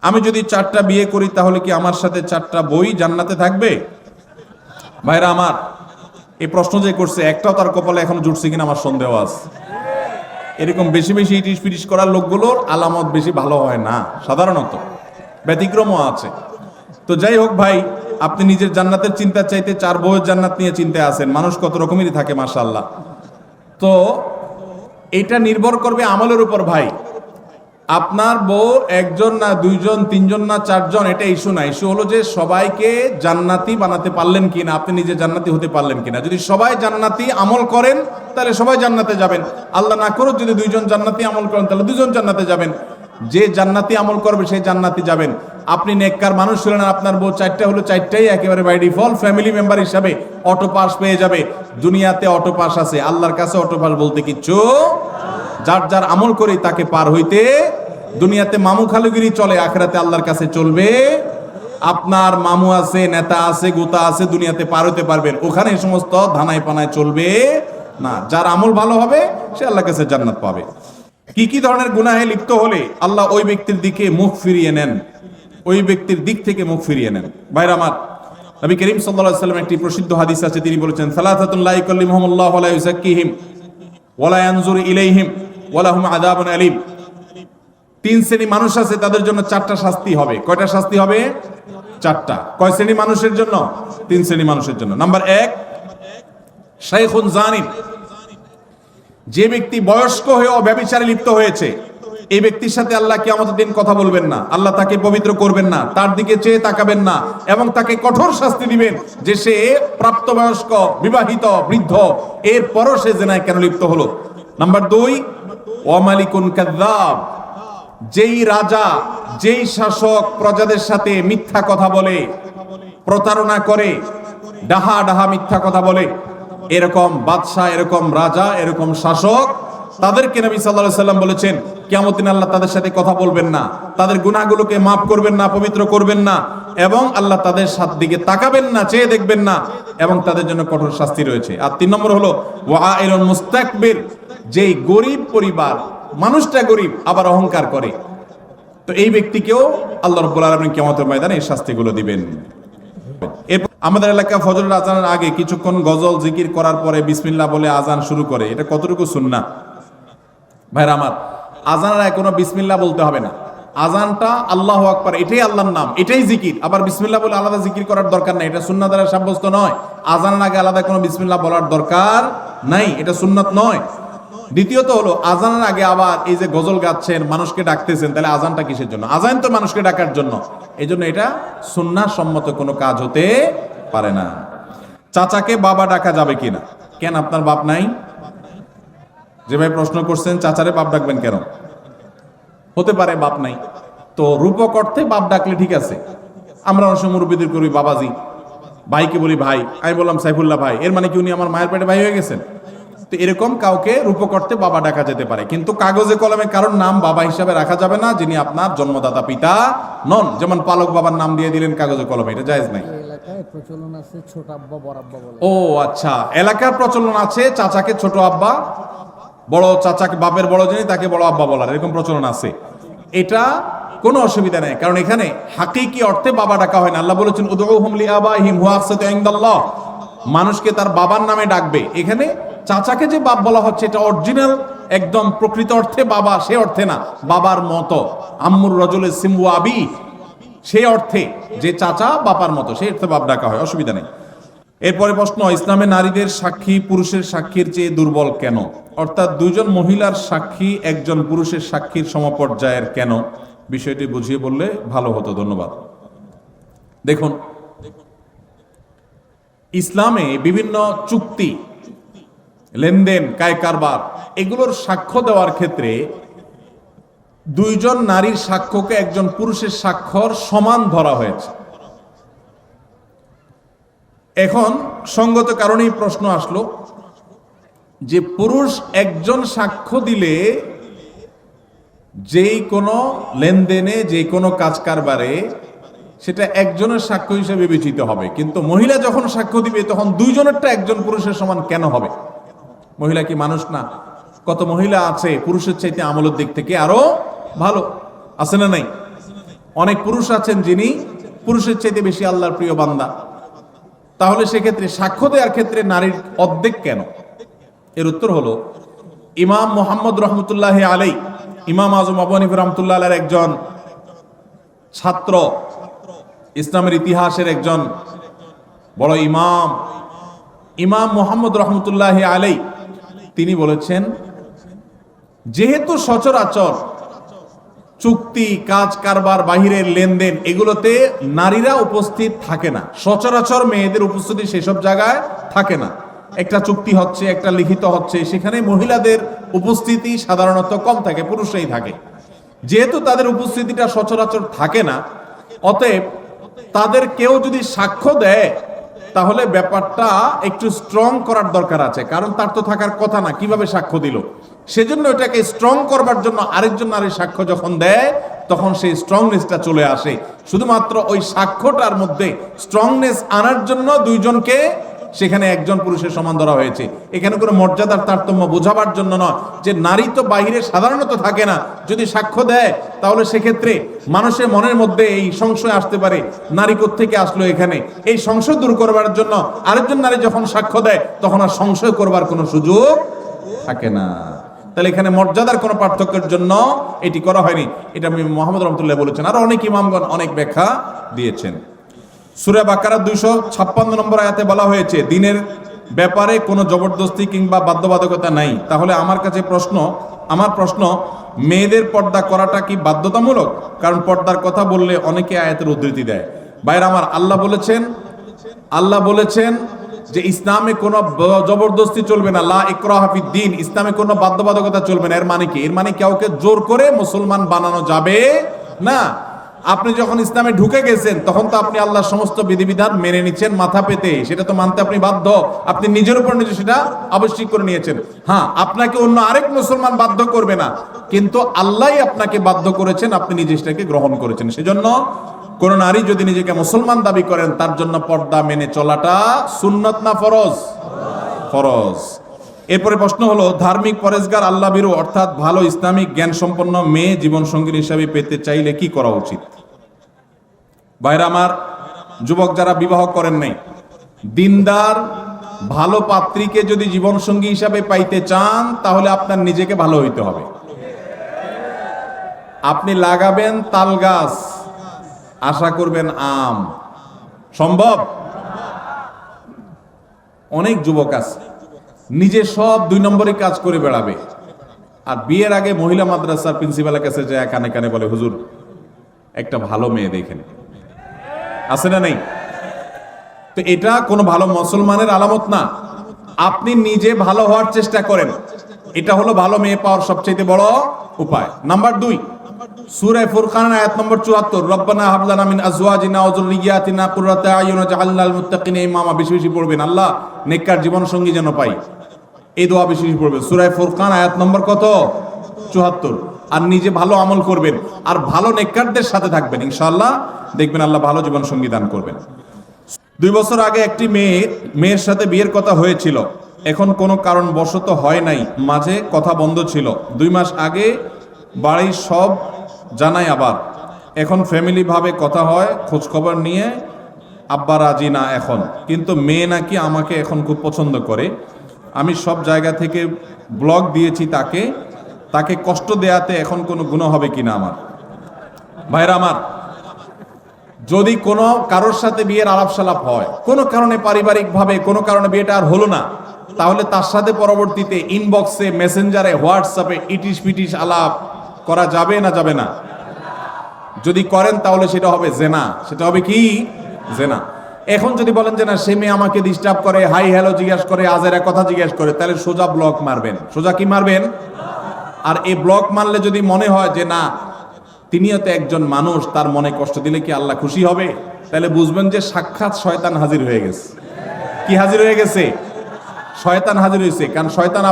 আমি যদি 4টা বিয়ে করি তাহলে কি আমার সাথে 4টা বই জান্নাতে থাকবে? ভাইরা আমার, এই প্রশ্ন যে করছে একটাও তার কপালে এখনো জুটছে কিনা আমার সন্দেহ আছে। এরকম বেশি বেশি ইটিস পিটিস করার লোকগুলোর আলামত বেশি ভালো হয় না, সাধারণত ব্যতিক্রমও আছে। তো যাই হোক ভাই, আপনি নিজের জান্নাতের চিন্তা চাইতে 4 বউয়ের জান্নাত নিয়ে চিন্তায় আছেন। মানুষ কত রকমেরই থাকে মাশাআল্লাহ। তো এটা নির্ভর করবে আমলের উপর ভাই। আপনার বউ 1 জন না 2 জন 3 জন না 4 জন, এটা ইস্যু না। ইস্যু হলো যে সবাইকে জান্নাতি বানাতে পারলেন কিনা, আপনি নিজে জান্নাতি হতে পারলেন কিনা। যদি সবাই জান্নাতি আমল করেন তাহলে সবাই জান্নাতে যাবেন। আল্লাহ না করুক যদি 2 জন জান্নাতি আমল করেন তাহলে 2 জন জান্নাতে যাবেন। যে জান্নাতি আমল করবে সেই জান্নাতি যাবেন। আপনি নেককার মানুষ ছিলেন, আপনার বউ 4টা হলো 4টাই একেবারে বাই ডিফল্ট ফ্যামিলি মেম্বার হিসাবে অটো পাস পেয়ে যাবে। দুনিয়াতে অটো পাস আছে, আল্লাহর কাছে অটো পাস বলতে কিচ্ছু। যার যার আমল করে তাকে পার হইতে, দুনিয়াতে মামু খালুগিরি চলে, আখিরাতে আল্লাহর কাছে চলবে। আপনার মামু আছে, নেতা আছে, গোতা আছে, দুনিয়াতে পার হইতে পারবেন, ওখানে এই সমস্ত ধানায় পানায় চলবে না। যার আমল ভালো হবে সে আল্লাহর কাছে জান্নাত পাবে। কি কি ধরনের গুনাহে লিপ্ত হলে আল্লাহ ওই ব্যক্তির দিকে মুখ ফিরিয়ে নেন, ওই ব্যক্তির দিক থেকে মুখ ফিরিয়ে নেন? ভাইরা আমার, নবী করিম সাল্লাল্লাহু আলাইহি ওয়াসাল্লাম একটি প্রসিদ্ধ হাদিস আছে, তিনি বলেছেন সালাসাতুন লা ইয়াকাল্লিমুহুমুল্লাহু ওয়া লা ইউযাক্কিহিম ওয়া লা ইয়ানজুরু ইলাইহিম ওয়া লাহুম আযাবুন আলীম। 3 শ্রেণী মানুষ আছে, তাদের জন্য 4টা শাস্তি হবে। কয়টা শাস্তি হবে? 4টা। কয় শ্রেণী মানুষের জন্য? 3 শ্রেণী মানুষের জন্য। নাম্বার 1, শাইখুন জানিন। যে ব্যক্তি বয়স্ক হয়েও ব্যভিচারে লিপ্ত হয়েছে, এই ব্যক্তির সাথে আল্লাহ কিয়ামতের দিন কথা বলবেন না, আল্লাহ তাকে পবিত্র করবেন না, তার দিকে চেয়ে তাকাবেন না, এবং তাকে কঠোর শাস্তি দিবেন যে সে প্রাপ্তবয়স্ক, বিবাহিত, বৃদ্ধ, এরপরও সে জেনায় কেন লিপ্ত হলো। নাম্বার 2, ওয়া মালিকুন কাযযাব। যেই রাজা, যেই শাসক প্রজাদের সাথে মিথ্যা কথা বলে, প্রতারণা করে, ডাহা ডাহা মিথ্যা কথা বলে, এরকম বাদশা, এরকম রাজা, এরকম শাসক, তাদেরকে নবী সাল্লাল্লাহু আলাইহি ওয়াসাল্লাম বলেছেন কিয়ামতের দিন আল্লাহ তাদের সাথে কথা বলবেন না, তাদের গুনাহগুলোকে মাফ করবেন না, পবিত্র করবেন না, এবং আল্লাহ তাদের দিকে তাকাবেন না, চেয়ে দেখবেন না, এবং তাদের জন্য কঠোর শাস্তি রয়েছে। আর 3 নম্বর হলো ওয়াইলুন মুস্তাকবির। যেই গরিব পরিবার, মানুষটা গরিব আবার অহংকার করে, তো এই ব্যক্তিকেও আল্লাহ রাব্বুল আলামিন কিয়ামতের ময়দানে এই শাস্তিগুলো দিবেন। এরপর আমাদের এলাকা ফজরের আজানের আগে কিছুক্ষণ গজল জিকির করার পরে বিসমিল্লাহ বলে আজান শুরু করে, এটা কতটুকু সুন্নাহ? ভাইরা আমার, আজানের আগে কোনো বিসমিল্লাহ বলতে হবে না। আজানটা আল্লাহু আকবার, এটাই আল্লাহর নাম, এটাই জিকির। আবার বিসমিল্লাহ বলে আলাদা জিকির করার দরকার নাই, এটা সুন্নাহ দ্বারা সাব্যস্ত নয়। আজানের আগে আলাদা কোনো বিসমিল্লাহ বলার দরকার নাই, এটা সুন্নাত নয়। দ্বিতীয়ত হলো, আজানের আগে আবার এই যে গজল গাচ্ছেন, মানুষকে ডাকতেছেন, তাহলে আজানটা কিসের জন্য? আজান তো মানুষকে ডাকার জন্য। এই জন্য এটা সুন্নাহ সম্মত কোনো কাজ হতে পারে না। চাচাকে বাবা ডাকা যাবে কিনা? কেন, আপনার বাপ নাই? যে ভাই প্রশ্ন করছেন চাচারে বাপ ডাকবেন কেন? হতে পারে বাপ নাই, তো রূপক অর্থে বাপ ডাকলে ঠিক আছে। আমরা অনেক সময় মুরব্বিদের করি বাবাজি, ভাইকে বলি ভাই। আমি বললাম সাইফুল্লাহ ভাই, এর মানে কি উনি আমার মায়ের পেটে ভাই হয়ে গেছেন? তো এরকম কাউকে রূপক অর্থে বাবা ডাকা যেতে পারে, কিন্তু কাগজে কলমে কারোর নাম বাবা হিসাবে রাখা যাবে না যিনি আপনার জন্মদাতা পিতা নন। যেমন পালক বাবার নাম দিয়ে দিলেন কাগজে কলমে, এটা জায়েজ নাই। প্রচলন আছে ছোট আব্বা বড় আব্বা বলে। ও আচ্ছা, এলাকার প্রচলন আছে চাচাকে ছোট আব্বা, বড় চাচাকে, বাপের বড় যিনি তাকে বড় আব্বা বলার, এরকম প্রচলন আছে। এটা কোনো অসুবিধা নেই, কারণ এখানে হাকিকি অর্থে বাবা ডাকা হয় না। আল্লাহ বলেছেন উদউহুম লিআবাইহিম হুয়া আকসাতু ইনদাল্লাহ। মানুষকে তার বাবার নামে ডাকবে। এখানে চাচাকে যে বাপ বলা হচ্ছে এটা অরিজিনাল একদম প্রকৃত অর্থে বাবা, সে অর্থে না, বাবার মতো। আম্মুর রাজুলে সিমু আবি, সেই অর্থে যে চাচা বাবার মতো, সেই অর্থে বাপ ডাকা হয়, অসুবিধা নেই। এরপরে প্রশ্ন, ইসলামে নারীদের সাক্ষী পুরুষের সাক্ষীর চেয়ে দুর্বল কেন? অর্থাৎ 2 জন মহিলার সাক্ষী 1 জন পুরুষের সাক্ষীর সমপর্যায়ের কেন? বিষয়টি বুঝিয়ে বললে ভালো হতো, ধন্যবাদ। দেখুন, ইসলামে বিভিন্ন চুক্তি, লেনদেন, কায় কারবার, এগুলোর সাক্ষ্য দেওয়ার ক্ষেত্রে 2 জন নারীর সাক্ষ্যকে 1 জন পুরুষের সাক্ষর সমান ধরা হয়েছে। এখন সঙ্গত কারণেই প্রশ্ন আসলো যে পুরুষ 1 জন সাক্ষ্য দিলে যেই কোনো লেনদেনে, যে কোনো কাজ কারবারে সেটা 1 জনের সাক্ষ্য হিসেবে বিবেচিত হবে, কিন্তু মহিলা যখন সাক্ষ্য দিবে তখন 2 জনেরটা 1 জন পুরুষের সমান কেন হবে? মহিলা কি মানুষ না? কত মহিলা আছে পুরুষের চাইতে আমলের দিক থেকে আরো ভালো, আছে না নাই? অনেক পুরুষ আছেন যিনি পুরুষের চাইতে বেশি আল্লাহর প্রিয় বান্দা, তাহলে সেক্ষেত্রে সাক্ষ্য দেওয়ার ক্ষেত্রে নারীর অর্ধেক কেন? এর উত্তর হলো, ইমাম মুহাম্মদ রহমতুল্লাহ আলাই, ইমাম আজম আবু হানিফা রহমতুল্লাহ আলাইহির একজন ছাত্র, ইসলামের ইতিহাসের একজন বড় ইমাম, ইমাম মুহাম্মদ রহমতুল্লাহ আলাই, তিনি বলেছেন, যেহেতু সচরাচর চুক্তি, কাজ কারবার, বাহিরের লেনদেন এগুলোতে নারীরা উপস্থিত থাকে না, সচরাচর মেয়েদের উপস্থিতি সেসব জায়গায় থাকে না, একটা চুক্তি হচ্ছে, একটা লিখিত হচ্ছে, সেখানে মহিলাদের উপস্থিতি সাধারণত কম থাকে, পুরুষরাই থাকে। যেহেতু তাদের উপস্থিতিটা সচরাচর থাকে না, অতএব তাদের কেউ যদি সাক্ষ্য দেয় তাহলে ব্যাপারটা একটু স্ট্রং করার দরকার আছে, কারণ তার তো থাকার কথা না, কিভাবে সাক্ষ্য দিল? সেজন্য এটাকে স্ট্রং করবার জন্য আরেকজন নারীর সাক্ষ্য যখন দেয় তখন সেই স্ট্রংনেসটা চলে আসে। শুধুমাত্র ওই সাক্ষ্যটার মধ্যে স্ট্রংনেস আনার জন্য দুইজনকে সেখানে একজন পুরুষের সমান ধরা হয়েছে। এখানে কোনো মর্যাদার তারতম্য বোঝাবার জন্য নয়, যে নারী তো বাহিরে সাধারণত থাকে না, যদি সাক্ষ্য দেয় তাহলে সেক্ষেত্রে মানুষের মনের মধ্যে এই সংশয় আসতে পারে, নারী কোত্থেকে আসলো এখানে। এই সংশয় দূর করবার জন্য আরেকজন নারী যখন সাক্ষ্য দেয় তখন আর সংশয় করবার কোনো সুযোগ থাকে না। তাহলে এখানে মর্যাদার কোনো পার্থক্যের জন্য এটি করা হয়নি, এটা আমি মুহাম্মদ রহমতুল্লাহ বলেছেন। আর অনেক ইমামগণ অনেক ব্যাখ্যা দিয়েছেন। সূরা বাকারার 256 নম্বর আয়াতে বলা হয়েছে, দিনের ব্যাপারে কোনো জবরদস্তি কিংবা বাধ্যবাধকতা নাই। তাহলে আমার প্রশ্ন, মেয়েদের পর্দা করাটা কি বাধ্যতামূলক? কারণ পর্দার কথা বললে অনেকে আয়াতের উদ্ধৃতি দেয়। ভাইরা আমার, আল্লাহ বলেছেন যে ইসলামে কোনো জবরদস্তি চলবে না, লা ইকরাহা ফিদ্দীন, ইসলামে কোনো বাধ্যবাধকতা চলবে না। এর মানে কি? এর মানে কাউকে জোর করে মুসলমান বানানো যাবে না। আপনি যখন ইসলামে ঢুকে গেছেন তখন তো আপনি আল্লাহর সমস্ত বিধিবিধান মেনে নিচ্ছেন মাথা পেতে, সেটা তো মানতে আপনি বাধ্য, আপনি নিজের উপর নিজে সেটা আবশ্যিক করে নিয়েছেন। হ্যাঁ, আপনাকে অন্য আরেক মুসলমান বাধ্য করবে না, কিন্তু আল্লাহই আপনাকে বাধ্য করেছেন, আপনি নিজে সেটাকে গ্রহণ করেছেন। সেজন্য কোন নারী যদি নিজেকে মুসলমান দাবি করেন তার জন্য পর্দা মেনে চলাটা সুন্নত না ফরজ? ফরজ। এরপরে প্রশ্ন হলো, ধার্মিক, পরেজগার, আল্লাহ ভীরু অর্থাৎ ভালো ইসলামিক জ্ঞান সম্পন্ন মেয়ে জীবন সঙ্গী হিসাবে পেতে চাইলে কি করা উচিত? ভাইরা আমার, যুবক যারা বিবাহ করেন নাই, দিনদার ভালো পাত্রীকে যদি জীবন সঙ্গী হিসাবে পাইতে চান তাহলে আপনার নিজেকে ভালো হইতে হবে। আপনি লাগাবেন তাল গাছ, আশা করবেন আম, সম্ভব? অনেক যুবক আছে নিজে সব 2 নম্বরই কাজ করে বেড়াবে, আর বিয়ের আগে মহিলা মাদ্রাসার প্রিন্সিপালের কাছে যায় কানে কানে বলে, হুজুর একটা ভালো মেয়ে দেখেন। আছে না নেই? তো এটা কোনো ভালো মুসলমানের আলামত না। আপনি নিজে ভালো হওয়ার চেষ্টা করেন, এটা হলো ভালো মেয়ে পাওয়ার সবচেয়ে বড় উপায়। নাম্বার 2, সূরা ফুরকান আয়াত নম্বর 74, রব্বানা হাব লানা মিন আজওয়াজিনা ওয়া যুররিয়াতিনা কুররাতা আয়ুন ওয়াজআলনা লিল মুত্তাকিনা ইমামা। বেশি বেশি পড়বেন, আল্লাহ নেককার জীবন সঙ্গী যেন পাই, এই দোয়া বেশি বেশি পড়বেন। সূরা ফুরকান আয়াত নম্বর কত? 74। আর নিজে ভালো আমল করবেন আর ভালো নেককারদের সাথে থাকবেন, ইনশাআল্লাহ দেখবেন আল্লাহ ভালো জীবন সঙ্গী দান করবেন। 2 বছর আগে একটি মেয়ের সাথে বিয়ের কথা হয়েছিল, এখন কোনো কারণ বশত হয় নাই, মাঝে কথা বন্ধ ছিল। 2 মাস আগে বাড়ির সব জানাই, আবার এখন ফ্যামিলি ভাবে কথা হয়, খোঁজ খবর নিয়ে আব্বা রাজি না এখন, কিন্তু মেয়ে নাকি আমাকে এখন খুব পছন্দ করে। আমি সব জায়গা থেকে ব্লগ দিয়েছি তাকে কষ্ট দেয়াতে এখন কোনো গুনাহ হবে কিনা আমার? ভাইরা আমার, যদি কোনো কারোর সাথে বিয়ের আলাপ সালাপ হয়, কোনো কারণে পারিবারিক ভাবে কোনো কারণে বিয়েটা আর হলো না, তাহলে তার সাথে পরবর্তীতে ইনবক্সে, মেসেঞ্জারে, হোয়াটসঅ্যাপে ইটিশ পিটিশ আলাপ করা যাবে না যাবে না? যদি করেন তাহলে সেটা হবে জেনা। সেটা হবে কি? জেনা। এখন যদি বলেন যে না, সে মেয়ে আমাকে ডিস্টার্ব করে, হাই হ্যালো জিজ্ঞাসা করে, আজেরা কথা জিজ্ঞাসা করে, তাহলে সোজা ব্লক মারবেন। সোজা কি মারবেন? আর এই ব্লক মারলে যদি মনে হয় যে না, তিনিও তো একজন মানুষ, তার মনে কষ্ট দিলে কি আল্লাহ খুশি হবে, তাহলে বুঝবেন যে সাক্ষাৎ শয়তান হাজির হয়ে গেছে। কি হাজির হয়ে গেছে? শয়তান হাজির হয়েছে। কারণ শয়তান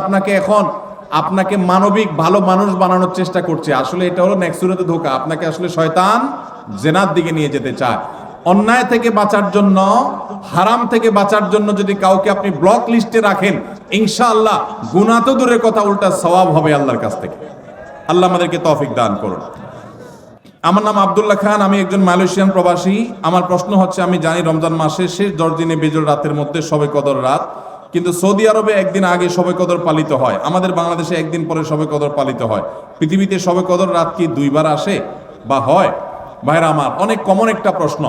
আপনাকে মানবিক ভালো মানুষ বানানোর চেষ্টা করছে। আসলে এটা হলো নেক্সুরাতে ধোঁকা। আপনাকে আসলে শয়তান জেনার দিকে নিয়ে যেতে চায়। অন্যায় থেকে বাঁচার জন্য, হারাম থেকে বাঁচার জন্য যদি কাউকে আপনি ব্লক লিস্টে রাখেন, ইনশাআল্লাহ গুনাহ তো দূরের কথা, উল্টা সওয়াব হবে আল্লাহর কাছ থেকে। আল্লাহ আমাদেরকে তৌফিক দান করুন। আমার নাম আব্দুল্লাহ খান, আমি একজন মালয়েশিয়ান প্রবাসী। আমার প্রশ্ন হচ্ছে, আমি জানি রমজান মাসের শেষ 10 দিনে বেজোড় রাতের মধ্যে শবে কদর রাত, কিন্তু সৌদি আরবে একদিন আগে শবে কদর পালিত হয়, আমাদের বাংলাদেশে একদিন পরে শবে কদর পালিত হয়। পৃথিবীতে শবে কদর রাত কি 2 বার আসে বা হয়? ভাইরা আমার, অনেক কমন একটা প্রশ্ন।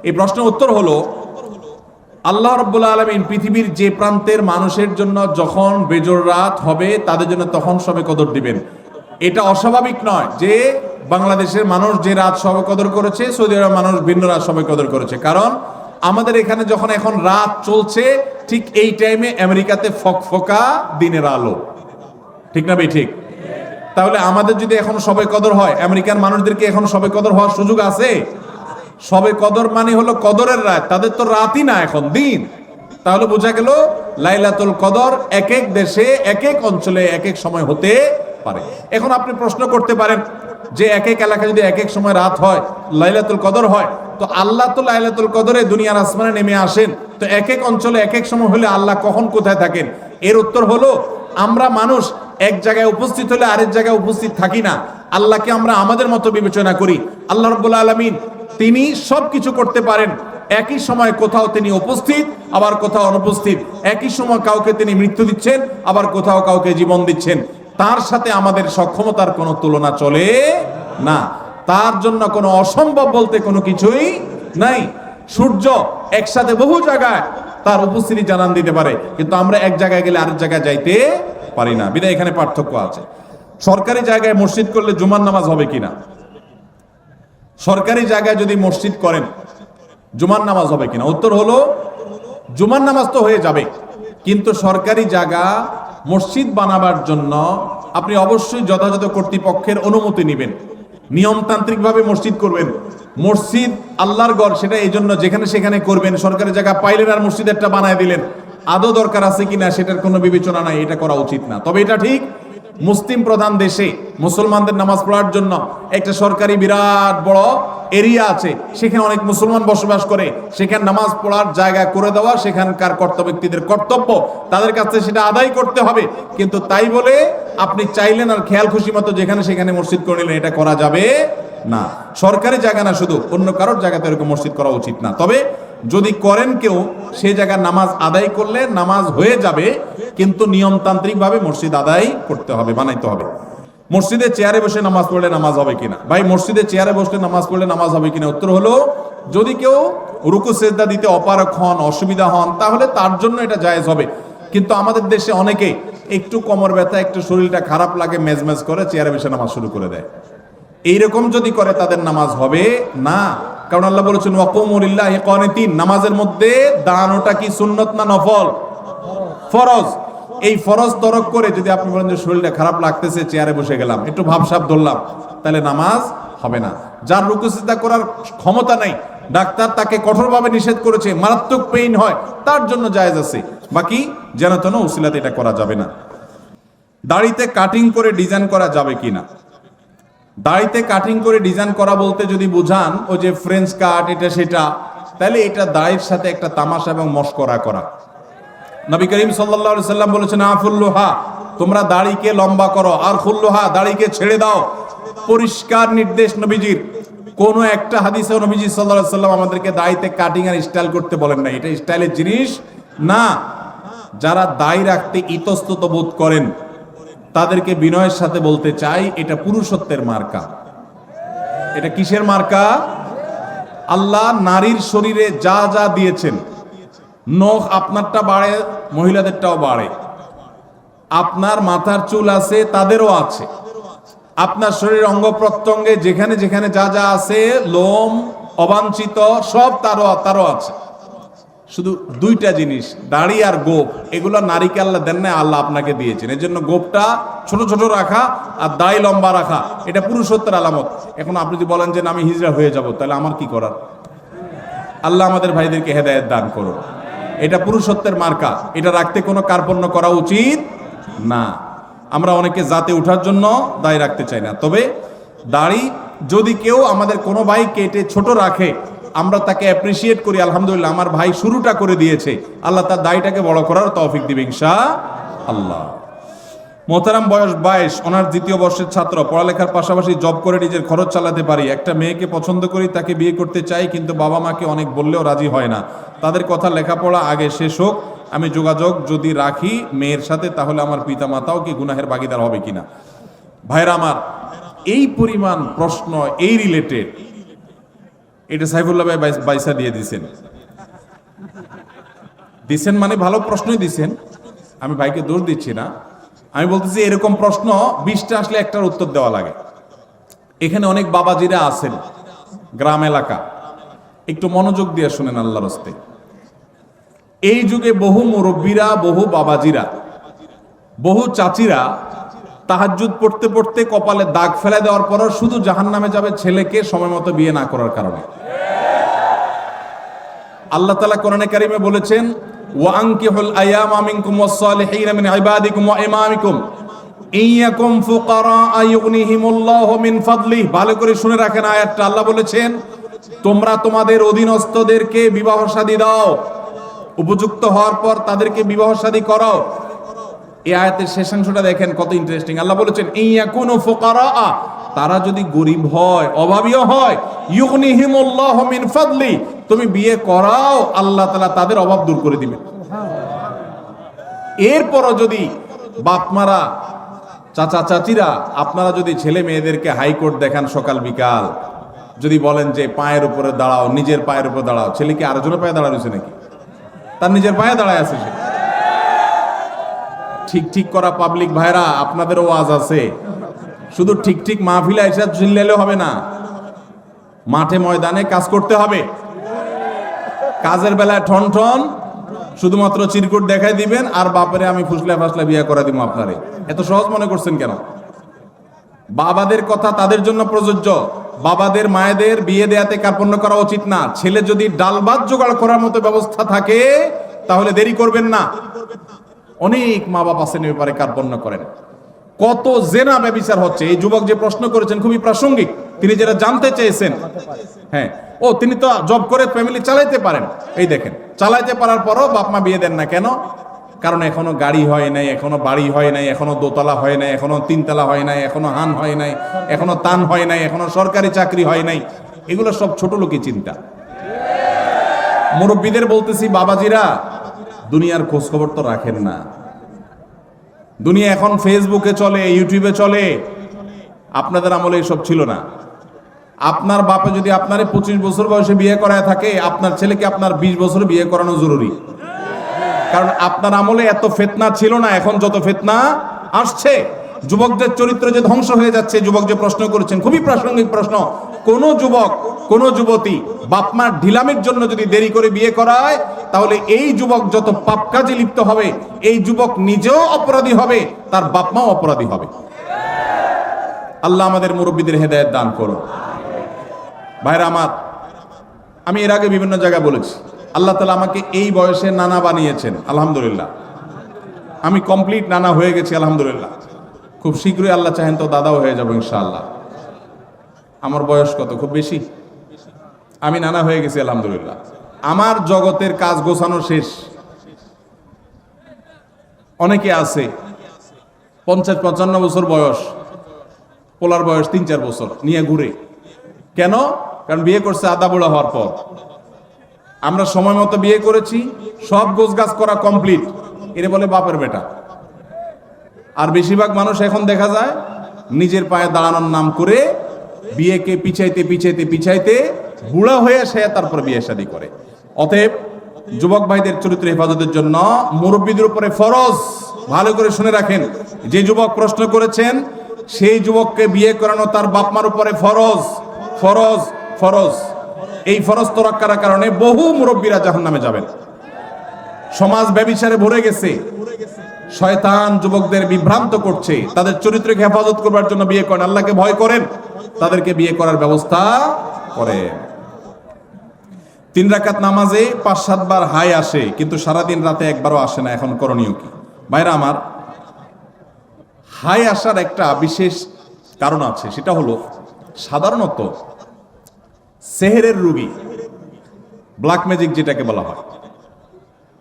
এই প্রশ্নের উত্তর হলো, আল্লাহ রাব্বুল আলামিন পৃথিবীর যে প্রান্তের মানুষের জন্য যখন বেজোড় রাত হবে তাদের জন্য তখন শবে কদর দিবেন। এটা অস্বাভাবিক নয় যে বাংলাদেশের মানুষ যে রাত শবে কদর করেছে, সৌদি আরবের মানুষ ভিন্ন রাত শবে কদর করেছে। কারণ আমাদের এখানে যখন এখন রাত চলছে, ঠিক এই টাইমে আমেরিকাতে ফকফকা দিনের আলো, ঠিক না ভাই? ঠিক। তাহলে আমাদের যদি এখন শবে কদর হয়, আমেরিকান মানুষদেরকে এখন শবে কদর হওয়ার সুযোগ আছে? শবে কদর মানে হলো কদরের রাত, তাদের তো রাতই না, এখন দিন। তাহলে বোঝা গেল লাইলাতুল কদর এক এক দেশে এক এক অঞ্চলে এক এক সময় হতে পারে। এখন আপনি প্রশ্ন করতে পারেন যে এক এক এলাকায় যদি এক এক সময় রাত হয়, লাইলাতুল কদর হয়, তো আল্লাহ তো লাইলাতুল কদরে দুনিয়ার আসমানে নেমে আসেন, তো এক এক অঞ্চলে এক এক সময় হলে আল্লাহ কখন কোথায় থাকেন? এর উত্তর হলো, আমরা মানুষ এক জায়গায় উপস্থিত হলে আরেক জায়গায় উপস্থিত থাকি না। আল্লাহকে আমরা আমাদের মতো বিবেচনা করি। আল্লাহ রাব্বুল আলামিন তিনি সবকিছু করতে পারেন। একই সময় কোথাও তিনি উপস্থিত, আবার কোথাও অনুপস্থিত। একই সময় কাউকে তিনি মৃত্যু দিচ্ছেন, আবার কোথাও কাউকে জীবন দিচ্ছেন। তার সাথে আমাদের সক্ষমতার কোনো তুলনা চলে না। তার জন্য কোনো অসম্ভব বলতে কোনো কিছুই নাই। সূর্য একসাথে বহু জায়গায় তার উপস্থিতি জানান দিতে পারে, কিন্তু আমরা এক জায়গায় গেলে আরেক জায়গায় যাইতে পারি না। বিধায় এখানে পার্থক্য আছে। সরকারি জায়গায় মসজিদ করলে জুমার নামাজ হবে কিনা? সরকারি জায়গায় যদি মসজিদ করেন, জুমার নামাজ হবে কিনা? উত্তর হলো, জুমার নামাজ তো হয়ে যাবে, কিন্তু সরকারি জায়গা মসজিদ বানাবার জন্য আপনি অবশ্যই যথাযথ কর্তৃপক্ষের অনুমতি নেবেন, নিয়মতান্ত্রিকভাবে মসজিদ করবেন। মসজিদ আল্লাহর ঘর, সেটা এই জন্য যেখানে সেখানে করবেন। সরকারি জায়গা পাইলেন আর মসজিদ একটা বানায় দিলেন, আদৌ দরকার আছে কিনা সেটার কোনো বিবেচনা নাই, এটা করা উচিত না। তবে এটা ঠিক, মুসলিম প্রধান দেশে মুসলমানদের নামাজ পড়ার জন্য একটা সরকারি বিরাট বড় এরিয়া আছে, সেখানে অনেক মুসলমান বসবাস করে, সেখানে নামাজ পড়ার জায়গা করে দেওয়া সেখানকার কর্তব্য ব্যক্তিদের কর্তব্য, তাদের কাছে সেটা আদায় করতে হবে। কিন্তু তাই বলে আপনি চাইলেন আর খেয়াল খুশি মতো যেখানে সেখানে মসজিদ করে নিলেন, এটা করা যাবে না। সরকারি জায়গা না, শুধু অন্য কারোর জায়গাতে এরকম মসজিদ করা উচিত না। তবে যদি করেন কেউ, সেই জায়গায় নামাজ আদায় করলে নামাজ হয়ে যাবে, কিন্তু নিয়মতান্ত্রিক ভাবে মসজিদ আদায় করতে হবে, বানাইতে হবে। মসজিদে চেয়ারে বসে নামাজ পড়লে নামাজ হবে কিনা? ভাই, মসজিদে চেয়ারে বসলে নামাজ পড়লে নামাজ হবে কিনা? উত্তর হলো, যদি কেউ রুকু সেজদা দিতে অপারগ হন, অসুবিধা হন, তাহলে তার জন্য এটা জায়েজ হবে। কিন্তু আমাদের দেশে অনেকে একটু কোমর ব্যথা, একটু শরীরটা খারাপ লাগে, মেজমেজ করে চেয়ারে বসে নামাজ শুরু করে দেয়। এইরকম যদি করে তাদের নামাজ হবে না। কারণ আল্লাহ বলেছেন, ওয়াকুমু লিল্লাহি কানিতিন, নামাজের মধ্যে দাঁড়ানোটা কি সুন্নত না নফল? ফরজ। এই ফরজ তরক করে যদি আপনি বলেন যে শরীরটা খারাপ লাগতেছে, চেয়ারে বসে গেলাম, একটু ভাবসাব ধরলাম, তাহলে নামাজ হবে না। যার রুকু সিজদা করার ক্ষমতা নাই, ডাক্তার তাকে কঠোরভাবে নিষেধ করেছে, মারাত্মক পেইন হয়, তার জন্য জায়েজ আছে। বাকি যেন তেন উসিলাতে এটা করা যাবে না। দাড়িতে কাটিং করে ডিজাইন করা যাবে কিনা? দাড়িতে কাটিং করে ডিজাইন করা বলতে যদি বুঝান ওই যে ফ্রেঞ্চ কাট, এটা সেটা, তাহলে এটা দাড়ির সাথে একটা তামাশা এবং মশকরা করা। নবী করিম সাল্লাল্লাহু আলাইহি সাল্লাম বলেছেন, আফুল্লুহা, তোমরা দাড়িকে লম্বা করো, আর খুল্লুহা, দাড়িকে ছেড়ে দাও। পরিষ্কার নির্দেশ নবীজির। কোন একটা হাদিসে নবীজি সাল্লাল্লাহু আলাইহি সাল্লাম আমাদেরকে দাড়িতে কাটিং আর স্টাইল করতে বলেন না, এটা স্টাইলের জিনিস না। যারা দাড়ি রাখতে ইতস্তত বোধ করেন তাদেরকে বিনয়ের সাথে বলতে চাই, এটা পুরুষত্বের মার্কা। এটা কিসের মার্কা? আল্লাহ নারীর শরীরে যা যা দিয়েছেন, নখ আপনারটা বাড়ে, মহিলাদেরটাও বাড়ে, আপনার মাথার চুল আছে, তাদেরও আছে, আপনার শরীরের অঙ্গ প্রত্যঙ্গে যেখানে যেখানে যা যা আছে, লোম অবাঞ্ছিত সব তারও আছে। শুধু দুইটা জিনিস, দাড়ি আর গোপ, এগুলো নারীকে আল্লাহ দেন না, আল্লাহ আপনাকে দিয়েছেন। এর জন্য গোপটা ছোট ছোট রাখা আর দাড়ি লম্বা রাখা, এটা পুরুষত্বের আলামত। এখন আপনি যদি বলেন যে আমি হিজড়া হয়ে যাব, তাহলে আমার কি করার? আল্লাহ আমাদের ভাইদেরকে হেদায়েত দান করুন। এটা পুরুষত্বের মার্কা, এটা রাখতে কোনো কার্পণ্য করা উচিত না। আমরা অনেকে জাতে ওঠার জন্য দাড়ি রাখতে চাই না। তবে দাড়ি যদি কেউ আমাদের কোনো ভাই কেটে ছোট রাখে, আমরা তাকে অ্যাপ্রিসিয়েট করি, আলহামদুলিল্লাহ আমার ভাই শুরুটা করে দিয়েছে, আল্লাহ তার দাড়িটাকে বড় করার তৌফিক দিবে ইনশাআল্লাহ। মোহতারাম, বয়স 22, অনার্স দ্বিতীয় বর্ষের ছাত্র, পড়ালেখার পাশাপাশি জব করে নিজের খরচ চালাতে পারি। একটা মেয়েকে পছন্দ করি, তাকে বিয়ে করতে চাই, কিন্তু বাবা মাকে অনেক বললেও রাজি হয় না। তাদের কথা লেখাপড়া আগে শেষ হোক, আমি যোগাযোগ যদি রাখি মেয়ের সাথে, তাহলে আমার পিতা মাতাও কি গুনাহের ভাগীদার হবে কিনা? ভাইরা আমার, এই পরিমাণ প্রশ্ন এই রিলেটেড, এটা সাইফুল্লাহ ভাই বাইসা দিয়ে দিছেন মানে ভালো প্রশ্নই দিছেন, আমি ভাইকে দোষ দিচ্ছি না। আমি বলতেছি এরকম প্রশ্ন 20টা আসলে একটার উত্তর দেওয়া লাগে। এখানে অনেক বাবাজিরা আছেন, গ্রাম এলাকা, একটু মনোযোগ দিয়ে শুনেন আল্লাহর হস্তে। এই যুগে বহু মুরব্বীরা, বহু বাবাজিরা, বহু চাচিরা তাহাজ্জুদ পড়তে পড়তে কপালে দাগ ফেলে দেওয়ার পরও শুধু জাহান্নামে যাবে ছেলেকে সময় মতো বিয়ে না করার কারণে। আল্লাহ তাআলা কোরআনে কারিমে বলেছেন, ওয়াআনকিহুল আয়ামা মিনকুম ওয়াস-সালিহিনা মিন ইবাদিকুম ওয়া ইমামিকুম ইয়াকুম ফুকারা ইউগনিহিমুল্লাহু মিন ফাদলিহি। ভালো করে শুনে রাখেন আয়াতটা। আল্লাহ বলেছেন, তোমরা তোমাদের অধীনস্থদেরকে বিবাহ শাদী দাও, উপযুক্ত হওয়ার পর তাদেরকে বিবাহ শাদী করাও। এই আয়াতের শেষাংশটা দেখেন কত ইন্টারেস্টিং। আল্লাহ বলেছেন, ইয়াকুনু ফুকারা, তারা যদি গরিব হয়, অভাবীও হয়, ইউগনিহিমুল্লাহু মিন ফাদলি, তুমি বিয়ে করাও, আল্লাহ তাআলা তাদের অভাব দূর করে দিবেন। এরপরও যদি বাপমারা, চাচা চাচিরা, আপনারা যদি ছেলে মেয়েদেরকে হাইকোর্ট দেখান সকাল বিকাল, যদি বলেন যে পায়ের উপরে দাঁড়াও, নিজের পায়ের উপরে দাঁড়াও, ছেলে কি আরেকজনের পায়ে দাঁড়া রয়েছে নাকি? তার নিজের পায়ে দাঁড়ায় আছে সে। ঠিক ঠিক করা পাবলিক ভাইরা, আপনাদেরও ওয়াজ আছে। শুধু ঠিক ঠিক মাহফিলে এসে চিল্লালে হবে না, মাঠে ময়দানে কাজ করতে হবে। কাজের বেলায় ঠন ঠন শুধুমাত্র চিরকুট দেখাই দিবেন, আর বাপরে আমি ফুসলা ফাসলা বিয়ে করে দিব আপনারে। এত সহজ মনে করছেন কেন? বাবাদের কথা তাদের জন্য প্রযোজ্য। বাবাদের মায়েদের বিয়ে দেয়াতে কার্পণ্য করা উচিত না। ছেলে যদি ডাল ভাত জোগাড় করার মতো ব্যবস্থা থাকে, তাহলে দেরি করবেন না। অনেক মা বাবা আছেন এ ব্যাপারে কার্পণ্য করেন। কত জেনা ব্যভিচার হচ্ছে। এই যুবক যে প্রশ্ন করেছেন খুবই প্রাসঙ্গিক, তিনি যেটা জানতে চেয়েছেন। হ্যাঁ, তিনি তো জব করে ফ্যামিলি চালাইতে পারেন। এই দেখেন, চালাইতে পারার পরও বাপ মা বিয়ে দেন না কেন? কারণ এখনো গাড়ি হয় নাই, এখনো বাড়ি হয় নাই, এখনো দোতলা হয় নাই, এখনো তিনতলা হয় নাই, এখনো হান হয় নাই, এখনো তান হয় নাই, এখনো সরকারি চাকরি হয় নাই। এগুলো সব ছোট লোকই চিন্তা। মুরব্বীদের বলতেছি, বাবাজিরা, দুনিয়ার খোঁজ খবর তো রাখেন না। দুনিয়া এখন ফেসবুকে চলে, ইউটিউবে চলে। আপনাদের আমলে এসব ছিল না। আপনার বাপে যদি আপনারে 25 বছর বয়সে বিয়ে করায় থাকে, আপনার ছেলেকে আপনার 20 বছরে বিয়ে করানো জরুরি। কারণ আপনার আমলে এত ফিতনা ছিল না, এখন যত ফিতনা আসছে। যুবকদের চরিত্র যে ধ্বংস হয়ে যাচ্ছে। যুবক যে প্রশ্ন করেছেন খুবই প্রাসঙ্গিক প্রশ্ন। কোন যুবক, কোন যুবতী বাপমার ঢিলামির জন্য যদি দেরি করে বিয়ে করায়, তাহলে এই যুবক যত পাপ কাজে লিপ্ত হবে, এই যুবক নিজেও অপরাধী হবে, তার বাপমাও অপরাধী হবে। আল্লাহ আমাদের মুরব্বীদের হেদায়েত দান করুন। ভাইরা আমার, আমি এর আগে বিভিন্ন জায়গায় বলেছি, আল্লাহ তাআলা আমাকে এই বয়সে নানা বানিয়েছেন, আলহামদুলিল্লাহ। আমি কমপ্লিট নানা হয়ে গেছি, আলহামদুলিল্লাহ। খুব শীঘ্রই আল্লাহ চাহেন তো দাদাও হয়ে যাবো ইনশাআল্লাহ। আমার বয়স কত? খুব বেশি। আমি নানা হয়ে গেছি, আলহামদুলিল্লাহ। আমার জগতের কাজ গোছানো শেষ। অনেকে আছে 50-55 বছর বয়স, পোলার বয়স 3-4 বছর নিয়ে ঘুরে। কেন? কারণ বিয়ে করছে আদা বুড়া হওয়ার পর। আমরা সময় মতো বিয়ে করেছি, সব গোছগাছ করা কমপ্লিট, এরে বলে বাপের বেটা। আর বেশিরভাগ মানুষ এখন দেখা যায় নিজের পায়ে দাঁড়ানোর নাম করে বিয়েকে পিছাইতে পিছাইতে পিছাইতে বুড়া হয়ে সে তারপর বিয়ে শাদী করে। অতএব যুবক ভাইদের চরিত্র হেফাজতের জন্য মুরব্বীদের উপরে ফরজ। ভালো করে শুনে রাখেন, যে যুবক প্রশ্ন করেছেন সেই যুবককে বিয়ে করানো তার বাপমার উপরে ফরজ, ফরজ, ফরজ। এই ফরজ তো রক্ষার কারণে বহু মুরব্বীরা জাহান্নামে যাবেন। সমাজ ব্যভিচারে ভরে গেছে। শয়তান যুবকদের বিভ্রান্ত করছে। তাদের চরিত্রকে হেফাজত করবার জন্য বিয়ে করেন। আল্লাহকে ভয় করেন, তাদেরকে বিয়ে করার ব্যবস্থা করেন। 3 রাকাত নামাজে 5-7 বার হাই আসে, কিন্তু সারাদিন রাতে একবারও আসে না। এখন করণীয় কি? ভাইরা আমার, হাই আসার একটা বিশেষ কারণ আছে। সেটা হলো সাধারণত সেহেরের রোগী, ব্ল্যাক ম্যাজিক যেটাকে বলা হয়।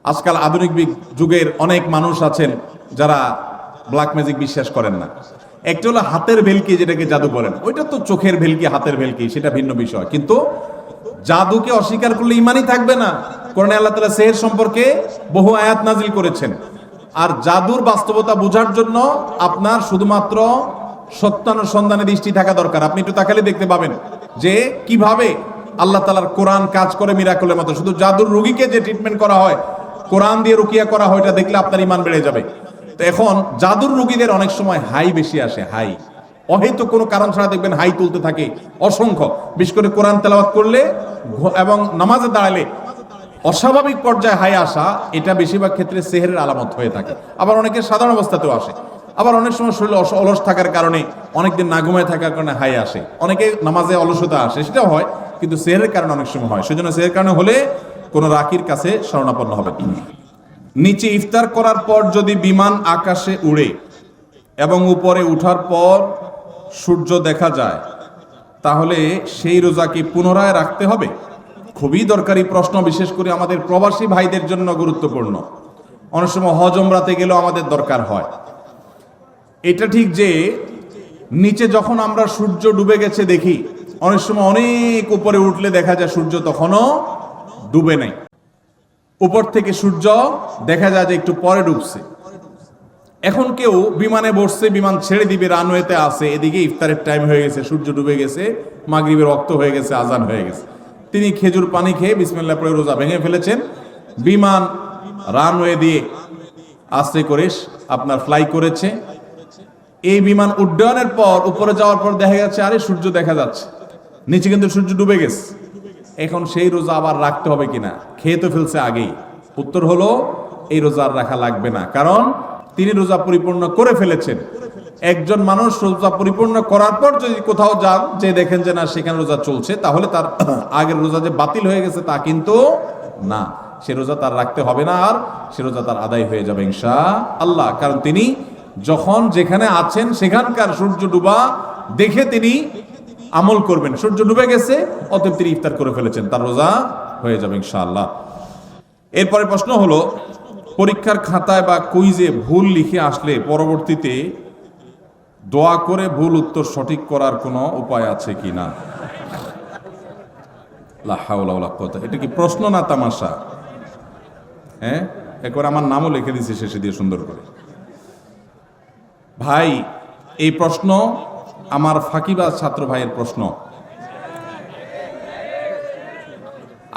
আজকাল আধুনিক যুগের অনেক মানুষ আছেন যারা ব্ল্যাক ম্যাজিক বিশ্বাস করেন না। একটা হলো হাতের ভেলকি, যেটাকে জাদু বলেন, ওইটা তো চোখের ভেলকি, হাতের ভেলকি, সেটা ভিন্ন বিষয়। কিন্তু জাদুকে অস্বীকার করলে ইমানই থাকবে না। কোরআনে আল্লাহ তাআলা সেহর সম্পর্কে বহু আয়াত নাজিল করেছেন। আর জাদুর বাস্তবতা বোঝার জন্য আপনার শুধুমাত্র সত্যানুসন্ধানে দৃষ্টি থাকা দরকার। আপনি একটু তাকালে দেখতে পাবেন যে কিভাবে আল্লাহ তাআলার কোরআন কাজ করে মিরাকলের মতো। শুধু জাদুর রোগীকে যে ট্রিটমেন্ট করা হয়, কোরআন দিয়ে রুকিয়া করা হয়, এটা দেখলে আপনার ইমান বেড়ে যাবে। তো এখন জাদুর রোগীদের অনেক সময় হাই বেশি আসে, হাই অহেতু কোনো কারণ ছাড়া দেখবেন হাই তুলতে থাকে অসংখ্য। বিশেষ করে কোরআন তেলাওয়াত করলে এবং নামাজে দাঁড়ালে অস্বাভাবিক পর্যায়ে হাই আসা, এটা বেশিরভাগ ক্ষেত্রে সেহেরের আলামত হয়ে থাকে। আবার অনেকের সাধারণ অবস্থাতেও আসে। আবার অনেক সময় শরীরে অলস থাকার কারণে, অনেকদিন না ঘুমায় থাকার কারণে হাই আসে। অনেকে নামাজে অলসতা আসে, সেটাও হয়, কিন্তু সেহেরের কারণে অনেক সময় হয়। সেজন্য সেহের কারণে হলে কোনো রাকির কাছে শরণাপন্ন হবে। নিচে ইফতার করার পর যদি বিমান আকাশে উড়ে এবং উপরে উঠার পর সূর্য দেখা যায়, তাহলে সেই রোজা কি পুনরায় রাখতে হবে? খুবই দরকারি প্রশ্ন, বিশেষ করে আমাদের প্রবাসী ভাইদের জন্য গুরুত্বপূর্ণ। অনেক সময় হজ ওমরাতে গেলেও আমাদের দরকার হয়। এটা ঠিক যে নিচে যখন আমরা সূর্য ডুবে গেছে দেখি, অনেক সময় অনেক উপরে উঠলে দেখা যায় সূর্য তখনও ডুবে নাই। উপর থেকে সূর্য দেখা যায় যে একটু পরে ডুবছে। এখন কেউ বিমানে বসছে, বিমান ছেড়ে দিবে, রানওয়েতে আছে, এদিকে ইফতারের টাইম হয়ে গেছে, সূর্য ডুবে গেছে, মাগরিবের ওয়াক্ত হয়ে গেছে, আজান হয়ে গেছে। তিনি খেজুর পানি খেয়ে বিসমিল্লাহ পড়ে রোজা ভেঙে ফেলেছেন। বিমান রানওয়ে দিয়ে আস্তে করে আপনার ফ্লাই করেছে। এই বিমান উড্ডয়নের পর উপরে যাওয়ার পর দেখা যাচ্ছে আরে সূর্য দেখা যাচ্ছে, নিচে কিন্তু সূর্য ডুবে গেছে। এখন সেই রোজা আবার রাখতে হবে কিনা? খেয়ে তো ফেলছে আগেই। উত্তর হলো এই রোজা আর রাখা লাগবে না, কারণ তিনি রোজা পরিপূর্ণ করে ফেলেছেন। একজন মানুষ রোজা পরিপূর্ণ করার পর যদি কোথাও যান, যে দেখেন যে না সেখানে রোজা চলছে, তাহলে তার আগের রোজা যে বাতিল হয়ে গেছে তা কিন্তু না, সে রোজা তার রাখতে হবে না, আর সে রোজা তার আদায় হয়ে যাবে ইনশাআল্লাহ। কারণ তিনি যখন যেখানে আছেন সেখানকার সূর্য ডুবা দেখে তিনি আমল করবেন। সূর্য ডুবে গেছে, অতএব তিনি ইফতার করে ফেলেছেন, তার রোজা হয়ে যাবে ইনশাআল্লাহ। এরপরে প্রশ্ন হলো, পরীক্ষার খাতায় বা কুইজে ভুল লিখে আসলে পরবর্তীতে দোয়া করে ভুল উত্তর সঠিক করার কোনো উপায় আছে কি না? লা হাওলা ওয়ালা কুওয়াতা। এটা কি প্রশ্ন না তামাশা? হ্যাঁ, একবার আমার নামও লিখে দিয়েছি শেষে দিয়ে সুন্দর করে। ভাই, এই প্রশ্ন আমার ফাঁকিবাজ ছাত্র ভাইয়ের প্রশ্ন।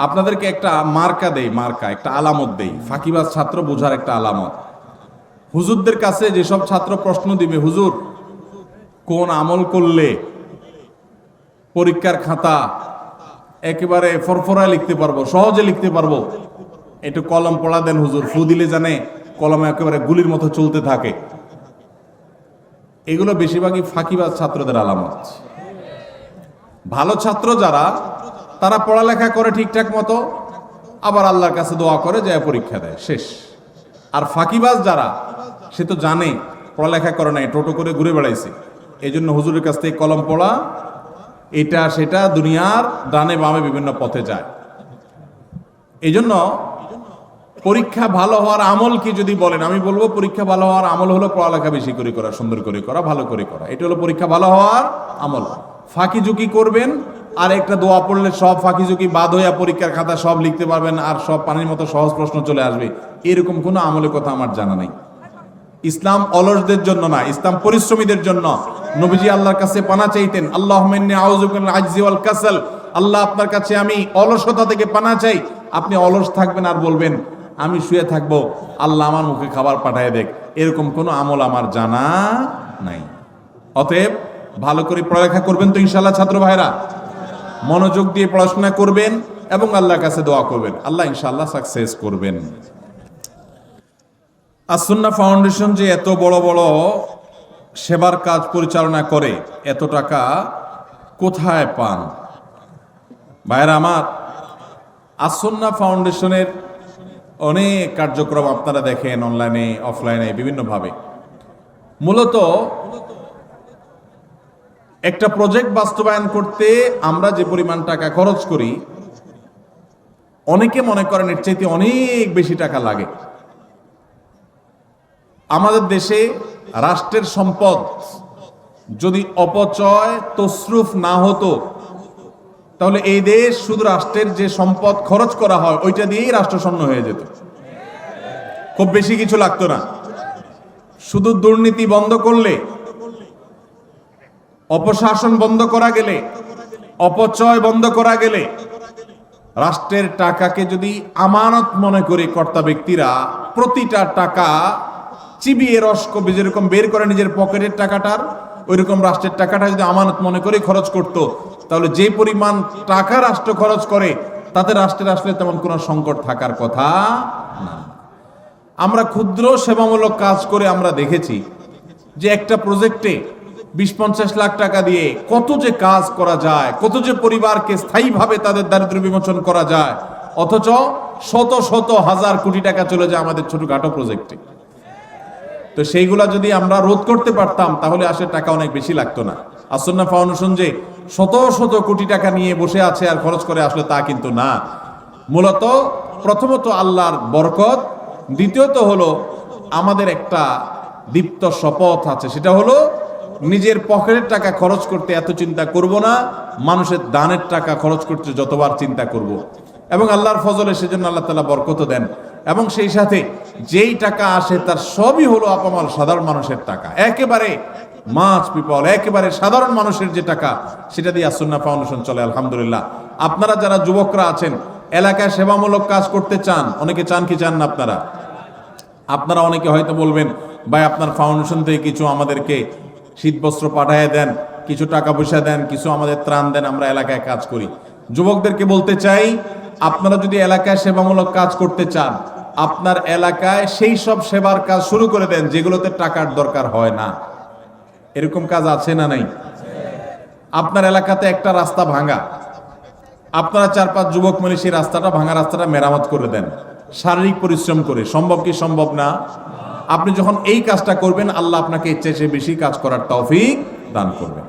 আপনাদেরকে একটা মার্কা দেই, মার্কা একটা আলামত দেই, ফাঁকিবাজ ছাত্র বোঝার একটা আলামত। হুজুরদের কাছে যেসব ছাত্র প্রশ্ন দিবে, হুজুর কোন আমল করলে পরীক্ষার খাতা একেবারে ফরফরায় লিখতে পারবো, সহজে লিখতে পারবো, একটু কলম পড়া দেন হুজুর, ফু দিলে জানে কলমে একেবারে গুলির মতো চলতে থাকে। এগুলো বেশিরভাগই ফাঁকিবাজ ছাত্রদের আলামত। ভালো ছাত্র যারা, তারা পড়ালেখা করে ঠিকঠাক মতো, আবার আল্লাহর কাছে দোয়া করে যায় পরীক্ষা দেয়, শেষ। আর ফাঁকিবাজ যারা, সে তো জানে পড়ালেখা করে নাই, টোটো করে ঘুরে বেড়াইছে, এই জন্য হুজুরের কাছ থেকে কলম পড়া, এটা সেটা দুনিয়ার ডানে বামে বিভিন্ন পথে যায়। এই জন্য পরীক্ষা ভালো হওয়ার আমল কি যদি বলেন, আমি বলবো পরীক্ষা ভালো হওয়ার আমল হলো পড়ালেখা বেশি করে করা, সুন্দর করে করা, ভালো করে করা। এটা হলো পরীক্ষা ভালো হওয়ার আমল। ফাঁকি ঝুঁকি করবেন আর একটা দোয়া পড়লে সব ফাঁকি ঝুঁকি বাদ হইয়া পরীক্ষার খাতা সব লিখতে পারবেন আর সব পানির মতো সহজ প্রশ্ন চলে আসবে, এরকম কোনো আমলের কথা আমার জানা নাই। ইসলাম অলসদের জন্য না, ইসলাম পরিশ্রমীদের জন্য। নবীজি আল্লাহর কাছে পানা চাইতেন, আল্লাহুম্মা ইন্নী আউযু বিকা মিনাল আজজি ওয়াল কাসাল, আল্লাহ আপনার কাছে আমি অলসতা থেকে পানা চাই। আপনি অলস থাকবেন আর বলবেন আমি শুয়ে থাকবো, আল্লাহ আমার মুখে খাবার পাঠায় দেখ, এরকম কোনো আমল আমার জানা নাই। অতএব ভালো করে পড়ালেখা করবেন তো ইনশাআল্লাহ ছাত্র ভাইরা, মনোযোগ দিয়ে পড়াশোনা করবেন এবং আল্লাহর কাছে দোয়া করবেন, আল্লাহ ইনশাআল্লাহ সাকসেস করবেন। আসুন্নাহ ফাউন্ডেশন যে এত বড় বড় সেবার কাজ পরিচালনা করে, এত টাকা কোথায় পান? ভাইরা আমার, আসুন্নাহ ফাউন্ডেশনের অনেক কার্যক্রম আপনারা দেখেন অনলাইনে, অফলাইনে, বিভিন্নভাবে। মূলত একটা প্রজেক্ট বাস্তবায়ন করতে আমরা যে পরিমাণ টাকা খরচ করি, অনেকে মনে করেন এর চাইতে অনেক বেশি টাকা লাগে। আমাদের দেশে রাষ্ট্রের সম্পদ যদি অপচয় তসরুফ না হতো, তাহলে এই দেশ শুধু রাষ্ট্রের যে সম্পদ খরচ করা হয় ওইটা দিয়েই রাষ্ট্রশূন্য হয়ে যেত, খুব বেশি কিছু লাগতো না। শুধু দুর্নীতি বন্ধ করলে, অপশাসন বন্ধ করা গেলে, অপচয় বন্ধ করা গেলে, রাষ্ট্রের টাকাকে যদি আমানত মনে করে কর্তা ব্যক্তিরা প্রতিটা টাকা চিবিয়ে রস কবি যেরকম বের করে নিজের পকেটের টাকাটার, ওইরকম রাষ্ট্রের টাকাটা যদি আমানত মনে করে খরচ করত, তাহলে যে পরিমাণ টাকা রাষ্ট্র খরচ করে তাতে রাষ্ট্রের আসলে তেমন কোনো সংকট থাকার কথা না। আমরা ক্ষুদ্র সেবামূলক কাজ করে আমরা দেখেছি যে একটা প্রজেক্টে 20-50 লাখ টাকা দিয়ে কত যে কাজ করা যায়, কত যে পরিবারকে স্থায়ীভাবে তাদের দারিদ্র্য বিমোচন করা যায়, অথচ শত শত হাজার কোটি টাকা চলে যায় আমাদের ছোটখাটো প্রজেক্টে। তো সেইগুলা যদি আমরা রোধ করতে পারতাম তাহলে আসলে টাকা অনেক বেশি লাগতো না। আসন্না ফাউন্ডেশন যে শত শত কোটি টাকা নিয়ে বসে আছে আর খরচ করে, আসলে তা কিন্তু না। মূলত প্রথমত আল্লাহর বরকত, দ্বিতীয়ত হলো আমাদের একটা দীপ্ত শপথ আছে, সেটা হলো নিজের পকেটের টাকা খরচ করতে এত চিন্তা করব না, মানুষের দানের টাকা খরচ করতে যতবার চিন্তা করব। এবং আল্লাহর ফজলে সেজন্য আল্লাহ তাআলা বরকত দেন। এবং সেই সাথে যেই টাকা আসে তার সবই হলো আপামর সাধারণ মানুষের টাকা, একেবারে মাছ পিপল, একেবারে সাধারণ মানুষের যে টাকা, সেটা দিয়ে আসন্না ফাউন্ডেশন চলে আলহামদুলিল্লাহ। আপনারা যারা যুবকরা আছেন, এলাকায় সেবামূলক কাজ করতে চান, অনেকে চান কি চান না আপনারা অনেকে হয়তো বলবেন, ভাই আপনার ফাউন্ডেশন থেকে কিছু আমাদেরকে শীতবস্ত্র পাঠিয়ে দেন, কিছু টাকা পয়সা দেন, কিছু আমাদের ত্রাণ দেন, আমরা এলাকায় কাজ করি। যুবকদেরকে বলতে চাই, আপনারা যদি এলাকায় সেবামূলক কাজ করতে চান, আপনার এলাকায় সেই সব সেবার কাজ শুরু করে দেন যেগুলোতে টাকার দরকার হয় না। এরকম কাজ আছে না নাই? আপনার এলাকাতে একটা রাস্তা ভাঙা, আপনারা 4-5 যুবক মিলে সেই রাস্তাটা, ভাঙা রাস্তাটা মেরামত করে দেন শারীরিক পরিশ্রম করে। সম্ভব কি সম্ভব না? আপনি যখন এই কাজটা করবেন, আল্লাহ আপনাকে ইচ্ছে বেশি কাজ করার তৌফিক দান করবেন।